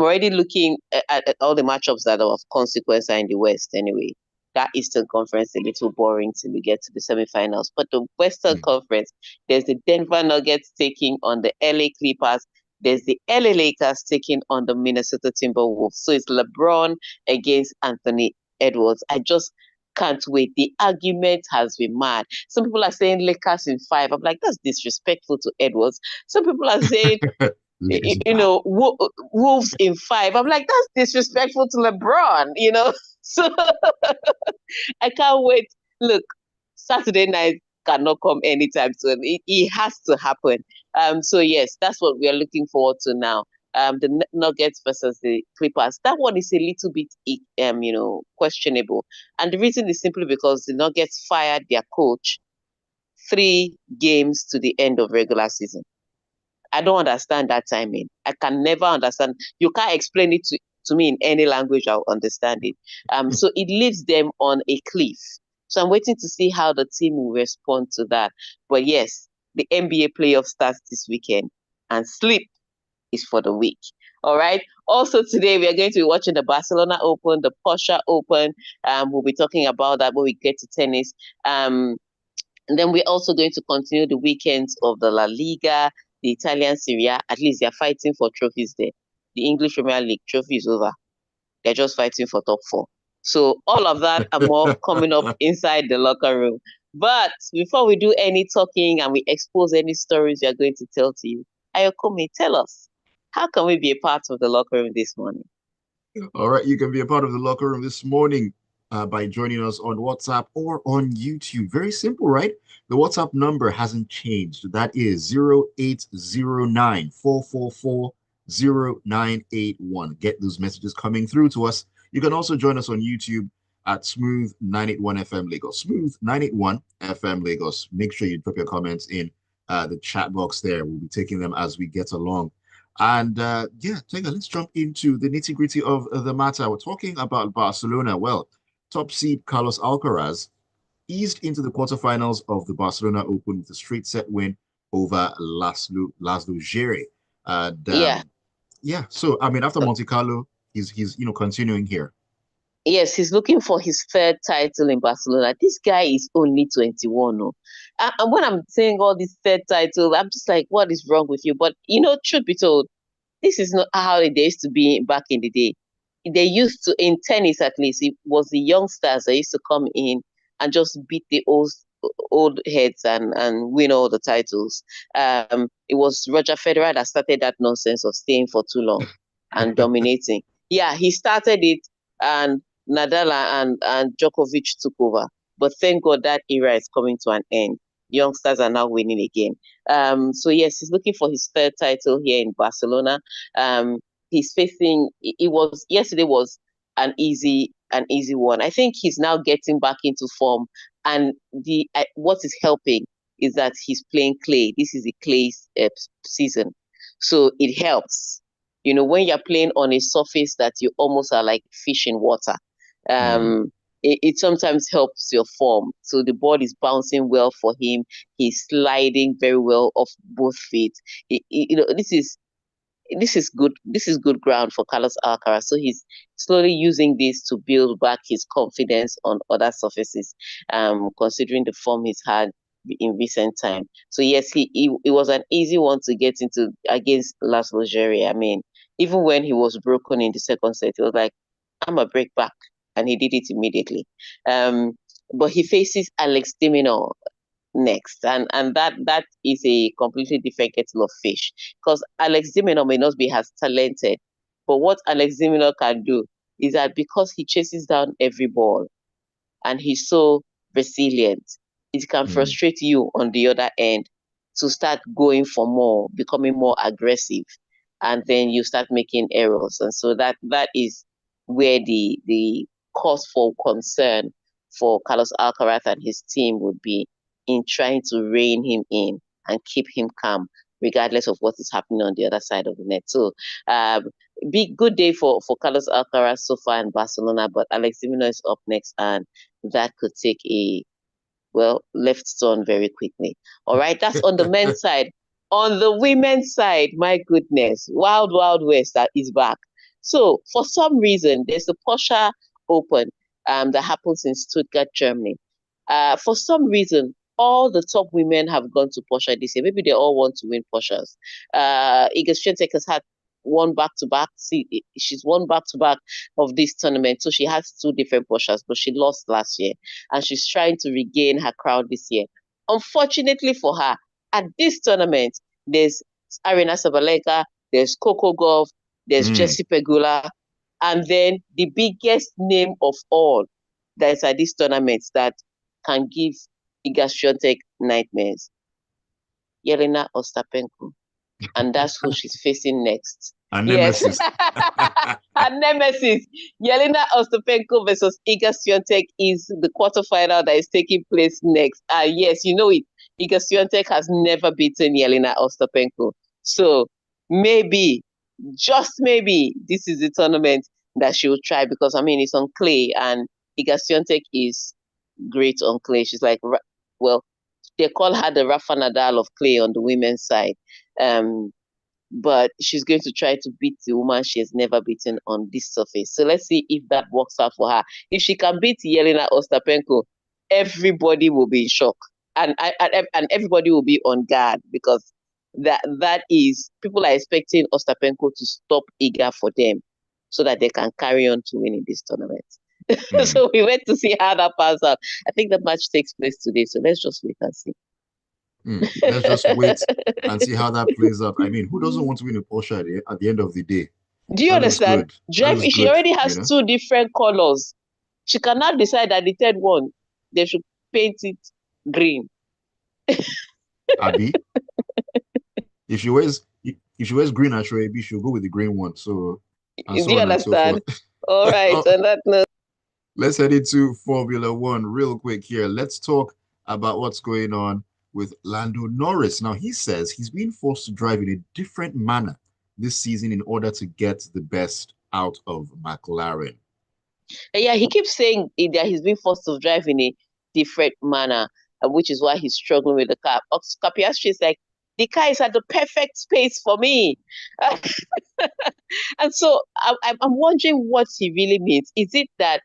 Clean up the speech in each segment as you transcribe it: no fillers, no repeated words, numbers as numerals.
already looking at all the matchups that are of consequence are in the West anyway. That Eastern Conference a little boring till we get to the semifinals. But the Western Conference, there's the Denver Nuggets taking on the LA Clippers. There's the LA Lakers taking on the Minnesota Timberwolves. So it's LeBron against Anthony Edwards. I just can't wait. The argument has been mad. Some people are saying Lakers in 5. I'm like, that's disrespectful to Edwards. Some people are saying, Wolves in 5. I'm like, that's disrespectful to LeBron, So I can't wait. Look, Saturday night cannot come anytime soon. It has to happen. So yes, that's what we are looking forward to now. The Nuggets versus the Clippers. That one is a little bit, questionable. And the reason is simply because the Nuggets fired their coach 3 games to the end of regular season. I don't understand that timing. I can never understand. You can't explain it to me in any language I'll understand it. So it leaves them on a cliff. So I'm waiting to see how the team will respond to that. But yes, the NBA playoff starts this weekend, and sleep is for the week. All right. Also today we are going to be watching the Barcelona Open, the Porsche Open. We'll be talking about that when we get to tennis. And then we're also going to continue the weekends of the La Liga, the Italian Serie A. At least they're fighting for trophies there. The English Premier League trophy is over. They're just fighting for top 4. So all of that and more coming up inside the locker room. But before we do any talking and we expose any stories we are going to tell to you, Ayokunmi, tell us, how can we be a part of the locker room this morning? All right, you can be a part of the locker room this morning by joining us on WhatsApp or on YouTube. Very simple, right? The WhatsApp number hasn't changed. That is 0809 444 0981. Get those messages coming through to us. You can also join us on YouTube at Smooth 981 FM Lagos. Smooth 981 FM Lagos. Make sure you drop your comments in the chat box there. We'll be taking them as we get along. And Tega, let's jump into the nitty-gritty of the matter. We're talking about Barcelona. Well, top seed Carlos Alcaraz eased into the quarterfinals of the Barcelona Open with a straight set win over Laszlo Djere. And so I mean, after Monte Carlo, he's continuing here. Yes, he's looking for his 3rd title in Barcelona. This guy is only 21. No? And when I'm saying all these 3rd titles, I'm just like, what is wrong with you? But, truth be told, this is not how it used to be back in the day. They used to, in tennis at least, it was the youngsters that used to come in and just beat the old heads and win all the titles. It was Roger Federer that started that nonsense of staying for too long and dominating. Yeah, he started it, and Nadal and Djokovic took over. But thank God that era is coming to an end. Youngsters are now winning again. So yes, he's looking for his 3rd title here in Barcelona. He's facing. Yesterday was an easy one. I think he's now getting back into form, and what is helping is that he's playing clay. This is a clay season, so it helps. When you're playing on a surface that you almost are like fish in water. It sometimes helps your form. So the ball is bouncing well for him. He's sliding very well off both feet. This is good. This is good ground for Carlos Alcaraz. So he's slowly using this to build back his confidence on other surfaces, considering the form he's had in recent time. So yes, it was an easy one to get into against Laszlo Djere. I mean, even when he was broken in the 2nd set, he was like, I'm a break back. And he did it immediately. But he faces Alex de Minaur next, and that is a completely different kettle of fish, because Alex de Minaur may not be as talented, but what Alex de Minaur can do is that because he chases down every ball and he's so resilient, it can frustrate you on the other end to start going for more, becoming more aggressive, and then you start making errors. And so that is where the cause for concern for Carlos Alcaraz and his team would be, in trying to rein him in and keep him calm, regardless of what is happening on the other side of the net. So, good day for Carlos Alcaraz so far in Barcelona, but Alex de Minaur is up next, and that could take a left turn very quickly. All right, that's on the men's side. On the women's side, my goodness, Wild Wild West is back. So for some reason, there's a Porsche Open that happens in Stuttgart, Germany. For some reason, all the top women have gone to Porsche this year. Maybe they all want to win Porsches. Iga Swiatek has had one back to back. She's won back to back of this tournament, so she has two different Porsches, but she lost last year, and she's trying to regain her crowd this year. Unfortunately for her, at this tournament, there's Arena Sabalenka, there's Coco Gauff, there's Jessie Pegula, and then the biggest name of all that is at this tournament that can give Iga Swiatek nightmares, Yelena Ostapenko. And that's who she's facing next. A Yes. nemesis. Her nemesis, Yelena Ostapenko versus Iga Swiatek, is the quarterfinal that is taking place next. Yes, you know it. Iga Swiatek has never beaten Yelena Ostapenko. So maybe, just maybe, this is the tournament that she will try, because, I mean, it's on clay, and Iga Swiatek is great on clay. She's like, well, they call her the Rafa Nadal of clay on the women's side. But she's going to try to beat the woman she has never beaten on this surface. So let's see if that works out for her. If she can beat Yelena Ostapenko, everybody will be in shock, and everybody will be on guard, because that is, people are expecting Ostapenko to stop Iga for them, so that they can carry on to winning this tournament. So we wait to see how that pans out. I think the match takes place today, so let's just wait and see. Let's just wait and see how that plays out. I mean, who doesn't want to win a Porsche at the end of the day? Do you That looks understand? good. That Drive, looks she good, already you has know? two different colors. She cannot decide that the third one, they should paint it green. Abby, if she wears green at Shoaib, she'll go with the green one. So, and Do so you on and so understand? forth. All right, Oh, on that note. let's head into Formula One real quick here. Let's talk about what's going on with Lando Norris. Now, he says he's being forced to drive in a different manner this season in order to get the best out of McLaren. Yeah, he keeps saying that he's been forced to drive in a different manner, which is why he's struggling with the car. Oscar Piastri is like, the car is at the perfect space for me. And so I'm wondering what he really means. Is it that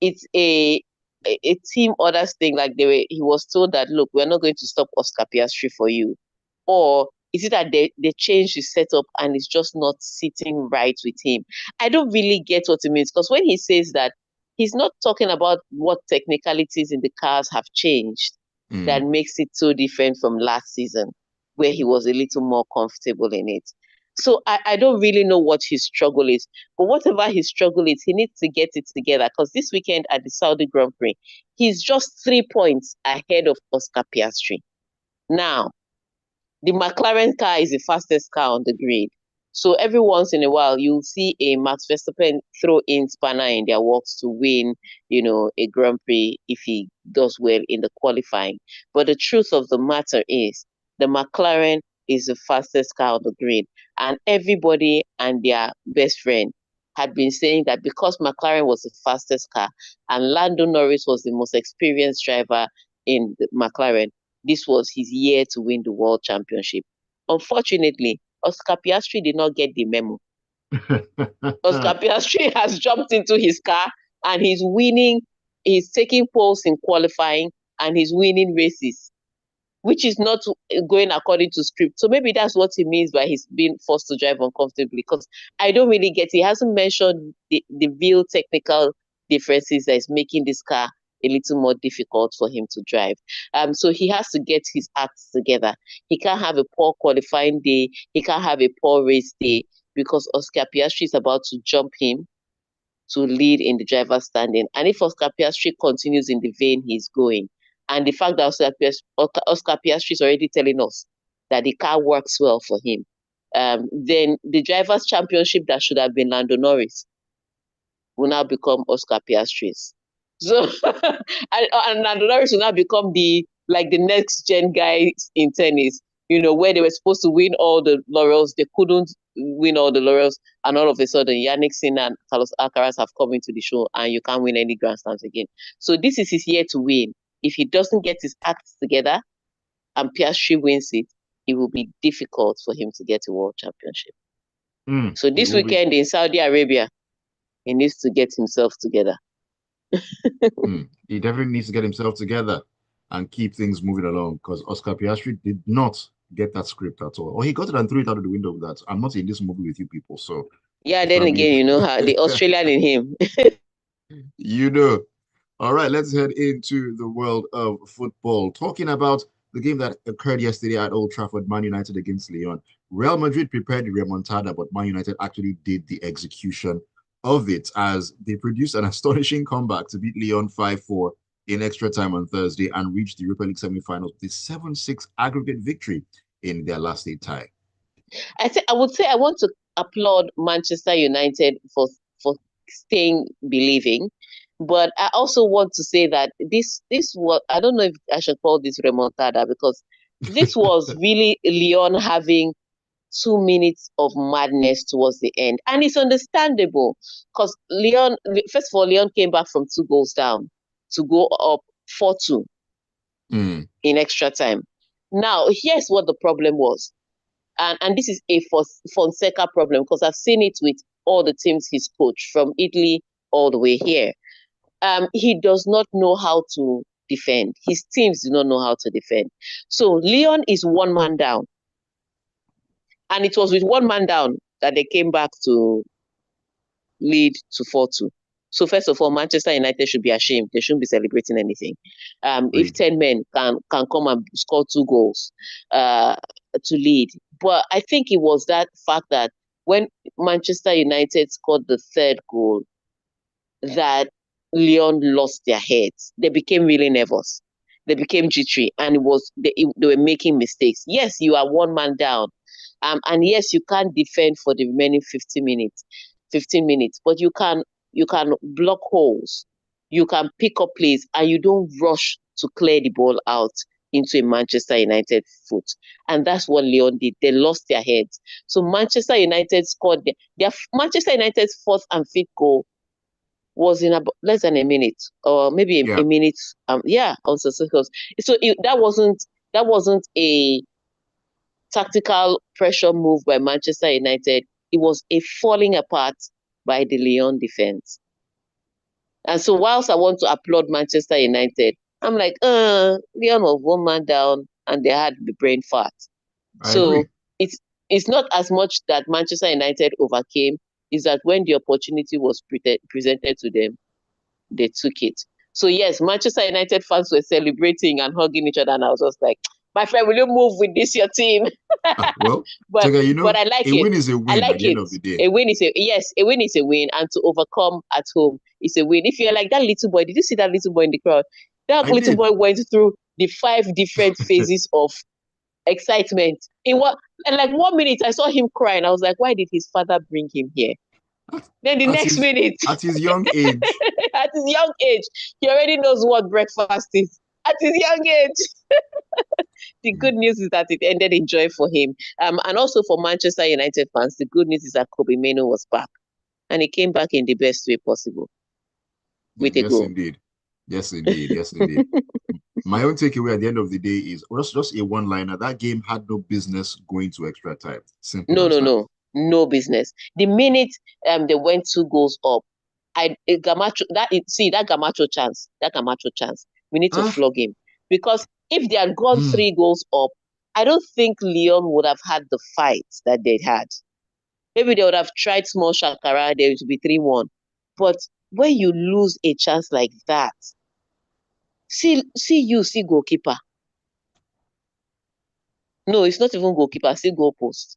it's a team orders thing, like he was told that, look, we're not going to stop Oscar Piastri for you, or is it that they changed the setup and it's just not sitting right with him? I don't really get what it means, because when he says that, he's not talking about what technicalities in the cars have changed that Mm. makes it so different from last season, where he was a little more comfortable in it. So I don't really know what his struggle is. But whatever his struggle is, he needs to get it together, because this weekend at the Saudi Grand Prix, he's just 3 points ahead of Oscar Piastri. Now, the McLaren car is the fastest car on the grid. So every once in a while, you'll see a Max Verstappen throw in spanner in their works to win, a Grand Prix if he does well in the qualifying. But the truth of the matter is, the McLaren is the fastest car on the grid. And everybody and their best friend had been saying that because McLaren was the fastest car and Lando Norris was the most experienced driver in the McLaren, this was his year to win the world championship. Unfortunately, Oscar Piastri did not get the memo. Oscar Piastri has jumped into his car and he's winning. He's taking poles in qualifying and he's winning races, which is not going according to script. So maybe that's what he means by he's being forced to drive uncomfortably, because I don't really get it. He hasn't mentioned the real technical differences that is making this car a little more difficult for him to drive. So he has to get his acts together. He can't have a poor qualifying day. He can't have a poor race day, because Oscar Piastri is about to jump him to lead in the driver's standing. And if Oscar Piastri continues in the vein he's going, and the fact that Oscar Piastri is already telling us that the car works well for him, then the drivers' championship that should have been Lando Norris will now become Oscar Piastri's. So, and Lando Norris will now become the next gen guy in tennis. Where they were supposed to win all the laurels, they couldn't win all the laurels, and all of a sudden, Yannick Sinner and Carlos Alcaraz have come into the show, and you can't win any Grand Slams again. So this is his year to win. If he doesn't get his act together, and Piastri wins it, it will be difficult for him to get a world championship. So It this will be. weekend in Saudi Arabia, he needs to get himself together. He definitely needs to get himself together and keep things moving along because Oscar Piastri did not get that script at all. Or he got it and threw it out of the window with that. I'm not in this movie with you people, so Yeah, it's then probably again, you know how the Australian in him. you know. All right, let's head into the world of football. Talking about the game that occurred yesterday at Old Trafford, Man United against Lyon. Real Madrid prepared the remontada, but Man United actually did the execution of it as they produced an astonishing comeback to beat Lyon 5-4 in extra time on Thursday and reached the Europa League semifinals with a 7-6 aggregate victory in their last eight tie. I would say I want to applaud Manchester United for staying believing, but I also want to say that this was, I don't know if I should call this remontada, because this was really Lyon having 2 minutes of madness towards the end, and it's understandable because Lyon, first of all, Lyon came back from 2 goals down to go up 4-2 in extra time. Now, here's what the problem was, and this is a Fonseca problem, because I've seen it with all the teams he's coached from Italy all the way here. He does not know how to defend. His teams do not know how to defend. So Lyon is one man down, and it was with one man down that they came back to lead to 4-2. So first of all, Manchester United should be ashamed. They shouldn't be celebrating anything. If 10 men can come and score 2 goals to lead. But I think it was that fact that when Manchester United scored the third goal, that Lyon lost their heads. They became really nervous. They became jittery, and they were making mistakes. Yes, you are one man down, and yes, you can't defend for the remaining 15 minutes, but you can block holes, you can pick up plays, and you don't rush to clear the ball out into a Manchester United foot. And that's what Lyon did. They lost their heads. So Manchester United scored their Manchester United's fourth and fifth goal was in about less than a minute, or maybe a Yeah, minute. On seconds. So that wasn't a tactical pressure move by Manchester United. It was a falling apart by the Lyon defense. And so whilst I want to applaud Manchester United, I'm like, Lyon was one man down and they had the brain fart. I So agree. it's not as much that Manchester United overcame, is that when the opportunity was presented to them, they took it. So yes, Manchester United fans were celebrating and hugging each other, and I was just like, "My friend, will you move with this your team?" Well, but Tega, but I like a it. win is a I win at like the end it. of the day. A win is a win is a win, and to overcome at home is a win. If you're like that little boy, did you see that little boy in the crowd? That I little did. boy went through the 5 different phases of excitement. In what, and like 1 minute, I saw him crying. I was like, why did his father bring him here? At, Then the at next his minute, at his young age, at his young age, he already knows what breakfast is. At his young age. The good news is that it ended in joy for him. And also for Manchester United fans, the good news is that Kobe Meno was back. And he came back in the best way possible with a yes, goal. indeed. Yes, indeed. Yes, indeed. My own takeaway at the end of the day is just a one-liner. That game had no business going to extra time. Simple No, as no, that. no. No business. The minute they went 2 goals up, Gamacho, that Gamacho chance, we need to Ah, flog him. Because if they had gone hmm, 3 goals up, I don't think Lyon would have had the fight that they had. Maybe they would have tried small shakara, there would be 3-1. But when you lose a chance like that, see goalkeeper. No, it's not even goalkeeper, see goalpost.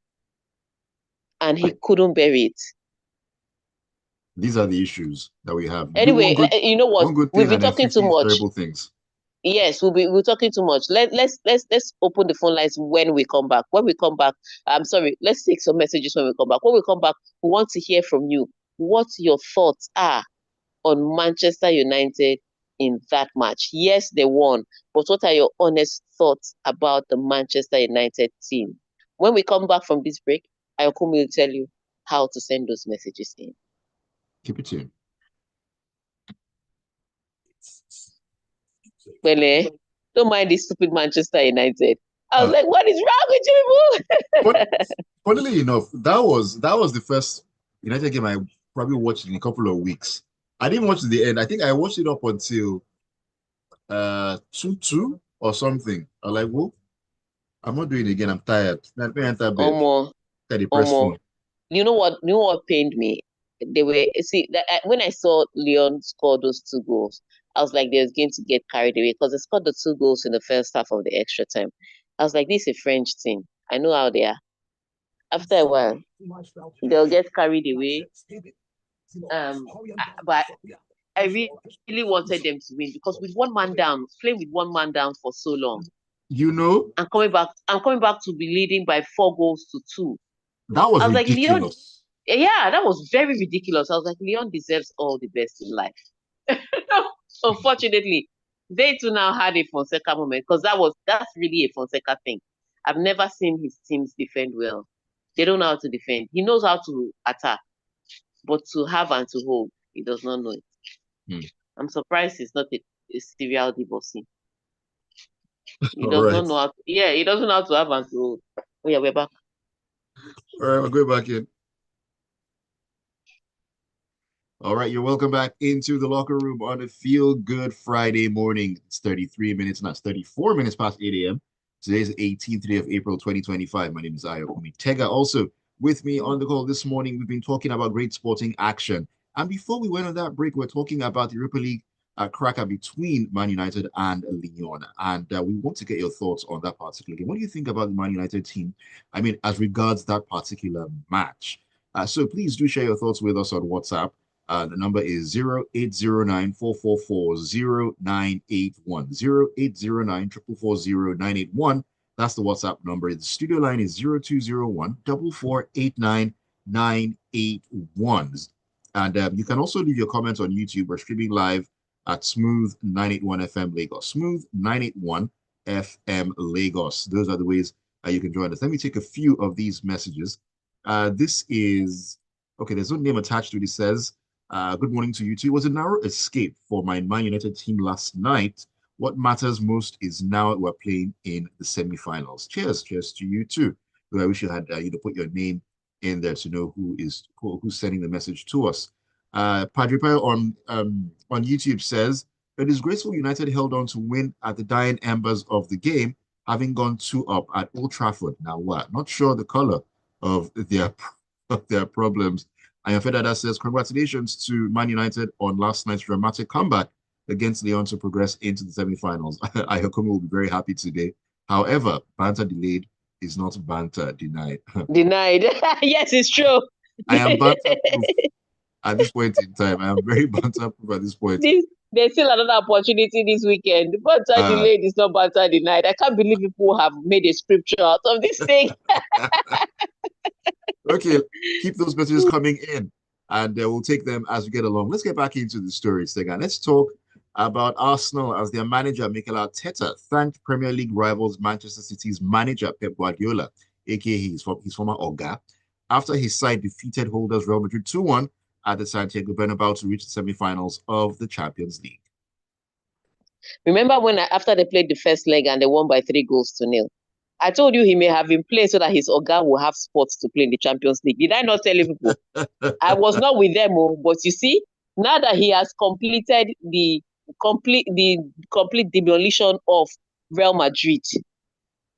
And he like couldn't bury it. these are the issues that we have. You do Anyway, you know what? one good We've thing been and then talking too 50 much. terrible things. Yes, we're talking too much. Let's open the phone lines when we come back. When we come back, I'm sorry, let's take some messages when we come back. When we come back, we want to hear from you what your thoughts are on Manchester United in that match. Yes, they won, but what are your honest thoughts about the Manchester United team? When we come back from this break, Ayokunmi will tell you how to send those messages in. Keep it tuned. Well, don't mind this stupid Manchester United. I was like, what is wrong But funnily enough, that was the first United game I probably watched in a couple of weeks. I didn't watch the end. I think I watched it up until 2-2 or something. I'm like, whoa, I'm not doing it again. I'm tired. Let me enter bed. Omo, Got the press Omo. phone. You know what? You know what pained me? They were when I saw Lyon score those two goals, I was like, they was going to get carried away because they scored the two goals in the first half of the extra time. I was like, this is a French team. I know how they are. After a while, they'll get carried away. But I really wanted them to win because with one man down, playing with one man down for so long, You know, I'm coming back to be leading by 4 goals to 2. that was I was like, Leon, ridiculous. yeah, that was very ridiculous. I was like, Leon deserves all the best in life. Unfortunately, they too now had a Fonseca moment because that's really a Fonseca thing. I've never seen his teams defend well. They don't know how to defend. He knows how to attack, but to have and to hold, he does not know it. Hmm. I'm surprised he's not a serial divorcee. He All does right. not know how. Yeah, he doesn't know how to have and to hold. Oh yeah, we're back. All right, we'll go back in. All right, you're welcome back into the locker room on a feel good Friday morning. It's 33 minutes, not 34 minutes past 8 a.m. Today's the 18th day of April 2025. My name is Ayokunmi. Tega also with me on the call this morning. We've been talking about great sporting action. And before we went on that break, we're talking about the Europa League cracker between Man United and Lyon. And we want to get your thoughts on that particular game. What do you think about the Man United team? I mean, as regards that particular match. So please do share your thoughts with us on WhatsApp. The number is 0809 0809 That's the WhatsApp number. The studio line is 0201 4489 And you can also leave your comments on YouTube. We're streaming live at Smooth 981 FM Lagos. Smooth 981 FM Lagos. Those are the ways you can join us. Let me take a few of these messages. This is, okay, there's no name attached to it. It says, good morning to you two. It was a narrow escape for my Man United team last night. What matters most is now we're playing in the semifinals. Cheers to you too. I wish you had put your name in there to know who's sending the message to us. Padre Pio on YouTube says a disgraceful United held on to win at the dying embers of the game, having gone 2-up at Old Trafford. Now what? Not sure the color of their problems. And Fedada says, congratulations to Man United on last night's dramatic comeback against Lyon to progress into the semi-finals. Ayokunmi will be very happy today. However, banter delayed is not banter denied. Denied. Yes, it's true. I am banter proof at this point in time. I am very banter proof at this point. There's still another opportunity this weekend. Banter delayed is not banter denied. I can't believe people have made a scripture out of this thing. Okay, keep those messages coming in, and we'll take them as we get along. Let's get back into the stories again. Let's talk about Arsenal as their manager, Mikel Arteta, thanked Premier League rivals Manchester City's manager, Pep Guardiola, aka his former Oga, after his side defeated holders Real Madrid 2-1 at the Santiago Bernabeu to reach the semi-finals of the Champions League. Remember when after they played the first leg and they won by 3 goals to 0? I told you he may have been played so that his Oga will have spots to play in the Champions League. Did I not tell you people? I was not with them, but you see, now that he has completed the complete demolition of Real Madrid,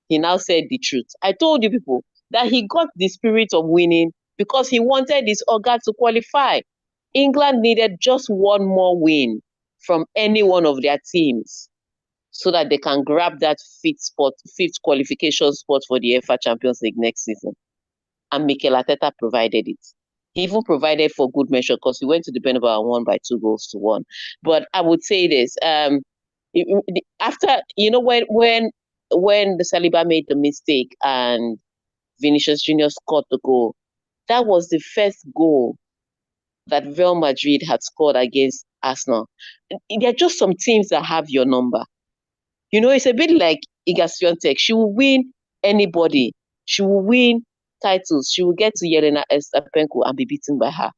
he now said the truth. I told you people that he got the spirit of winning because he wanted his Oga to qualify. England needed just one more win from any one of their teams so that they can grab that fifth qualification spot for the UEFA Champions League next season. And Mikel Arteta provided it. He even provided for good measure because he went to the Bernabeu and won by 2 goals to 1. But I would say this: after when the Saliba made the mistake and Vinicius Junior scored the goal, that was the first goal that Real Madrid had scored against Arsenal. There are just some teams that have your number. It's a bit like Iga Swiatek. She will win anybody. She will win titles. She will get to Yelena Estapenko and be beaten by her.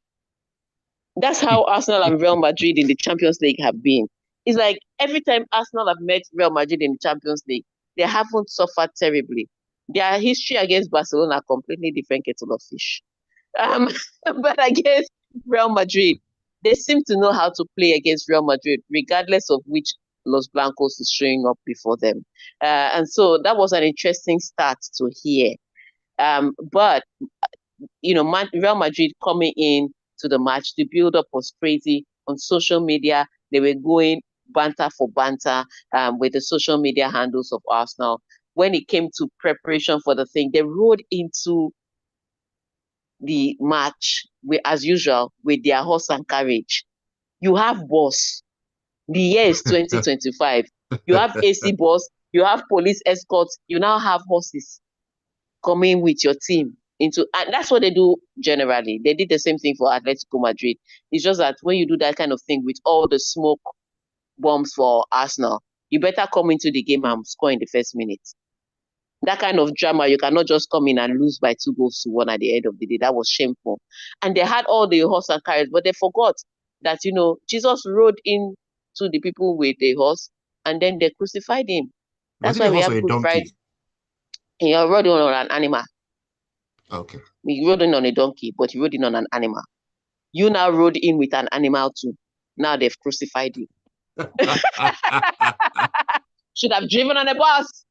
That's how Arsenal and Real Madrid in the Champions League have been. It's like every time Arsenal have met Real Madrid in the Champions League, they haven't suffered terribly. Their history against Barcelona completely different kettle of fish. Um, but against Real Madrid, they seem to know how to play against Real Madrid, regardless of which Los Blancos is showing up before them. And so that was an interesting start to hear. But Real Madrid coming in to the match, the build up was crazy on social media. They were going banter for banter with the social media handles of Arsenal. When it came to preparation for the thing, they rode into the match as usual with their horse and carriage. You have boss. The year is 2025. You have AC boss. You have police escorts. You now have horses coming with your team into, and that's what they do generally. They did the same thing for Atletico Madrid. It's just that when you do that kind of thing with all the smoke bombs for Arsenal, you better come into the game and score in the first minute. That kind of drama, you cannot just come in and lose by 2-1 at the end of the day. That was shameful. And they had all the horse and carriage, but they forgot that, Jesus rode in to the people with a horse and then they crucified him. Was That's it a why we horse or have a Good Friday. donkey? He rode on an animal. Okay. He rode in on a donkey, but he rode in on an animal. You now rode in with an animal too. Now they've crucified you. Should have driven on a bus.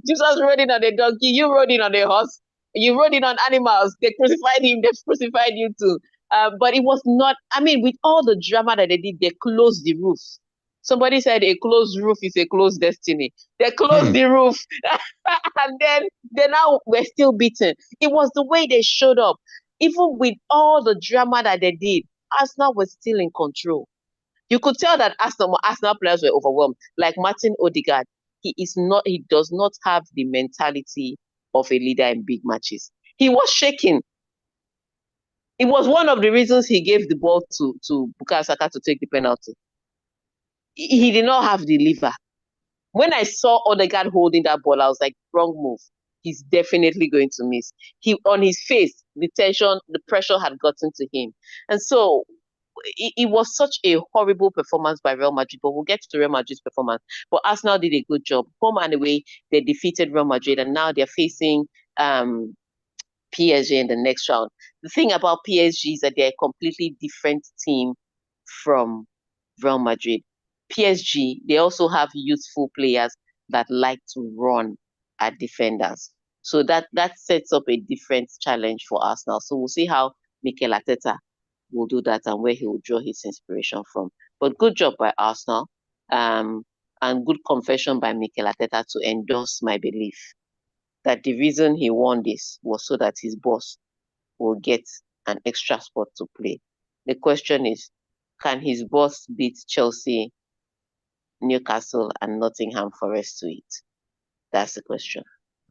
Jesus rode in on a donkey. You rode in on a horse. You rode in on animals. They crucified him. They've crucified you too. But it was not, with all the drama that they did, they closed the roof. Somebody said a closed roof is a closed destiny. They closed the roof. And then they now were still beaten. It was the way they showed up. Even with all the drama that they did, Arsenal was still in control. You could tell that Arsenal players were overwhelmed. Like Martin Odegaard, he does not have the mentality of a leader in big matches. He was shaking. It was one of the reasons he gave the ball to Bukayo Saka to take the penalty. He did not have the liver. When I saw Odegaard holding that ball, I was like, wrong move. He's definitely going to miss. On his face, the tension, the pressure had gotten to him. And so it was such a horrible performance by Real Madrid, but we'll get to Real Madrid's performance. But Arsenal did a good job. Home and away, they defeated Real Madrid, and now they're facing PSG in the next round. The thing about PSG is that they're a completely different team from Real Madrid. PSG, they also have youthful players that like to run at defenders. So that sets up a different challenge for Arsenal. So we'll see how Mikel Arteta will do that and where he will draw his inspiration from. But good job by Arsenal, and good confession by Mikel Arteta to endorse my belief that the reason he won this was so that his boss will get an extra spot to play. The question is, can his boss beat Chelsea, Newcastle, and Nottingham Forest to it? That's the question.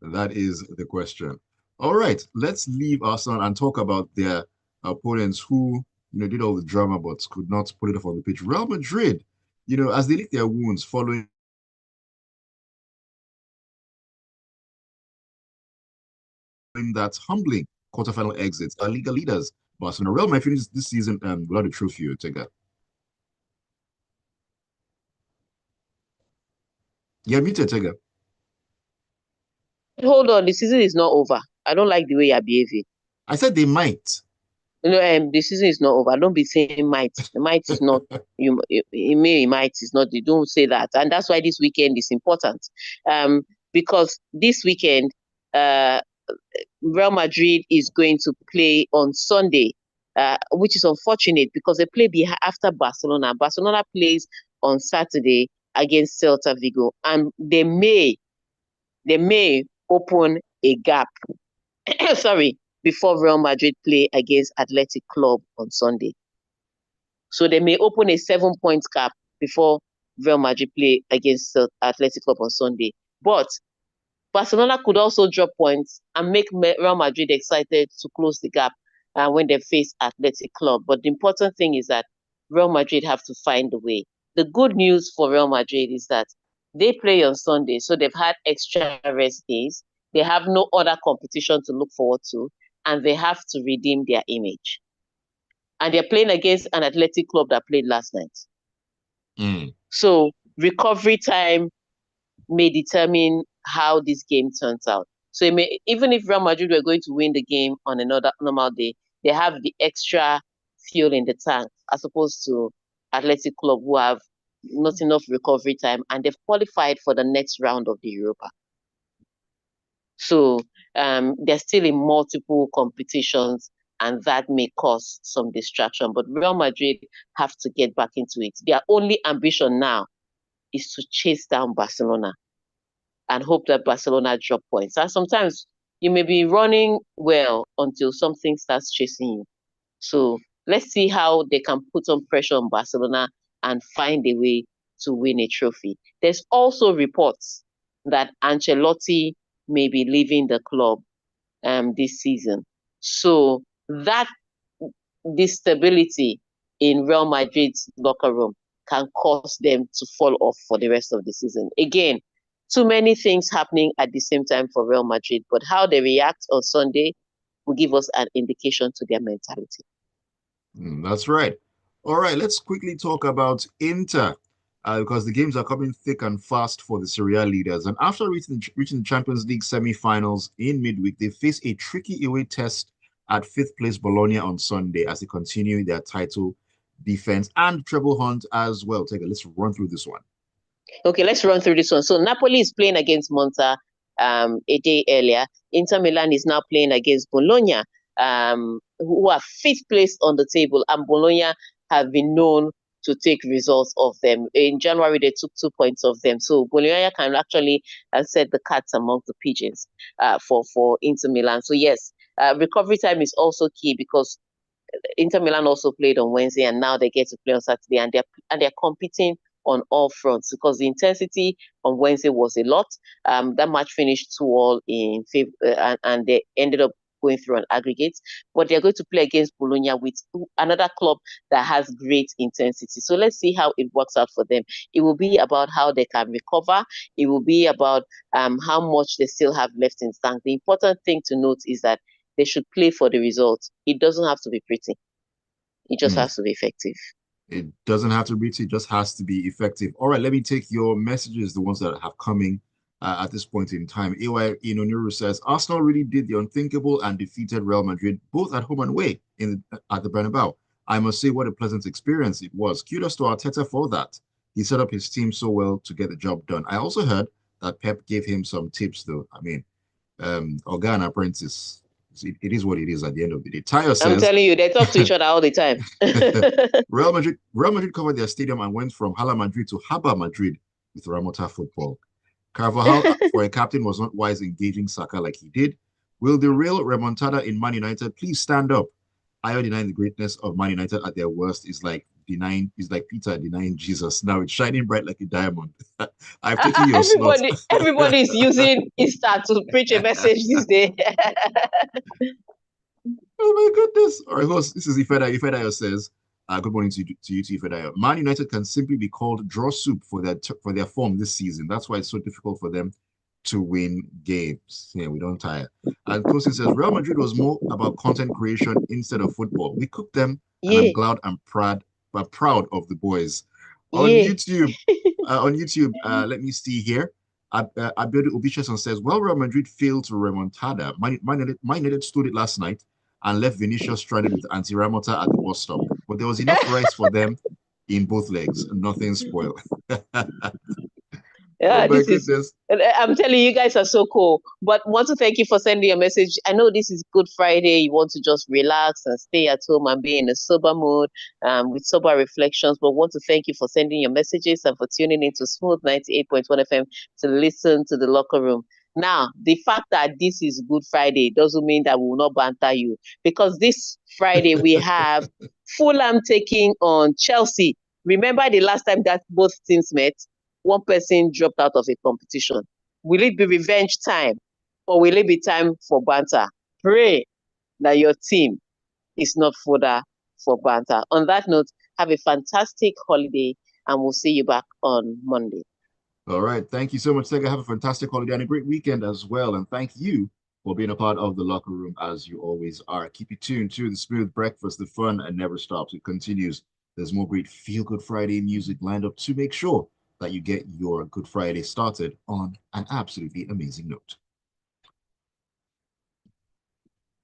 That is the question. All right, let's leave Arsenal and talk about their opponents who, did all the drama but could not put it off on the pitch. Real Madrid, as they lick their wounds following that humbling quarterfinal exit, La Liga leaders, Barcelona. Real might finish this season without a trophy, Tega. Yeah, muted, Tega. Hold on, the season is not over. I don't like the way you're behaving. I said they might. The season is not over. Don't be saying might. The might is not. Might is not. You don't say that, and that's why this weekend is important. Because this weekend, Real Madrid is going to play on Sunday, which is unfortunate because they play after Barcelona. Barcelona plays on Saturday against Celta Vigo, and they may open a gap. Sorry, before Real Madrid play against Athletic Club on Sunday. So they may open a 7-point gap before Real Madrid play against Athletic Club on Sunday. But Barcelona could also drop points and make Real Madrid excited to close the gap when they face Athletic Club. But the important thing is that Real Madrid have to find a way. The good news for Real Madrid is that they play on Sunday, so they've had extra rest days. They have no other competition to look forward to, and they have to redeem their image. And they're playing against an Athletic Club that played last night. So recovery time may determine how this game turns out. So even if Real Madrid were going to win the game on another normal day, they have the extra fuel in the tank as opposed to Athletic Club who have not enough recovery time and they've qualified for the next round of the Europa. So they're still in multiple competitions and that may cause some distraction. But Real Madrid have to get back into it. Their only ambition now is to chase down Barcelona and hope that Barcelona drop points. And sometimes you may be running well until something starts chasing you. So let's see how they can put on pressure on Barcelona and find a way to win a trophy. There's also reports that Ancelotti may be leaving the club this season. So that instability in Real Madrid's locker room can cause them to fall off for the rest of the season. Again, too many things happening at the same time for Real Madrid, but how they react on Sunday will give us an indication to their mentality. That's right. All right, let's quickly talk about Inter because the games are coming thick and fast for the Serie A leaders. And after reaching the Champions League semi-finals in midweek, they face a tricky away test at fifth place Bologna on Sunday as they continue their title defense and treble hunt as well. Tega, let's run through this one. Okay, let's run through this one. So Napoli is playing against Monza a day earlier. Inter Milan is now playing against Bologna, who are fifth place on the table, and Bologna have been known to take results of them. In January, they took 2 points of them. So Bologna can actually set the cats among the pigeons for Inter Milan. So yes, recovery time is also key because Inter Milan also played on Wednesday, and now they get to play on Saturday, and they're competing on all fronts because the intensity on Wednesday was a lot. That match finished 2-2 in favor, and they ended up going through an aggregate. But they're going to play against Bologna with another club that has great intensity. So let's see how it works out for them. It will be about how they can recover. It will be about how much they still have left in tank. The important thing to note is that they should play for the result. It doesn't have to be pretty. It just has to be effective. It doesn't have to be, it just has to be effective. All right, let me take your messages, the ones that have coming at this point in time. AY Inoniru says, Arsenal really did the unthinkable and defeated Real Madrid, both at home and away at the Bernabeu. I must say what a pleasant experience it was. Kudos to Arteta for that. He set up his team so well to get the job done. I also heard that Pep gave him some tips, though. I mean, Organa Apprentice. It is what it is at the end of the day. Tayo says, I'm telling you, they talk to each other all the time. Real Madrid covered their stadium and went from Hala Madrid to Haba Madrid with Ramota football. Carvajal, for a captain, was not wise engaging Saka like he did. Will the real remontada in Man United please stand up? Ayo denying the greatness of Man United at their worst is like Peter denying Jesus. Now it's shining bright like a diamond. I've taken your slot. Everybody is using Easter to preach a message this day. Oh my goodness. All right, this is Ifedayo. Ifedayo says, good morning to you, Ifedayo. Man United can simply be called draw soup for their form this season. That's why it's so difficult for them to win games. Yeah, we don't tire. And Kosin says, Real Madrid was more about content creation instead of football. We cooked them, and I'm glad and proud of the boys. On YouTube, let me see here. Abiodun Obicheson says, well, Real Madrid failed to remontada. Man United stood it last night and left Vinicius stranded with Anti-Ramota at the bus stop. But there was enough rice for them in both legs. Nothing spoiled. Yeah, I'm telling you, you guys are so cool. But want to thank you for sending your message. I know this is Good Friday. You want to just relax and stay at home and be in a sober mood with sober reflections. But want to thank you for sending your messages and for tuning into Smooth 98.1 FM to listen to the locker room. Now, the fact that this is Good Friday doesn't mean that we will not banter you, because this Friday we have Fulham taking on Chelsea. Remember the last time that both teams met? One person dropped out of a competition. Will it be revenge time, or will it be time for banter? Pray that your team is not fodder for banter. On that note, have a fantastic holiday, and we'll see you back on Monday. All right. Thank you so much, Tega. Have a fantastic holiday and a great weekend as well. And thank you for being a part of the locker room as you always are. Keep it tuned to the Smooth Breakfast. The fun and never stops. It continues. There's more great Feel Good Friday music lined up to make sure that you get your Good Friday started on an absolutely amazing note.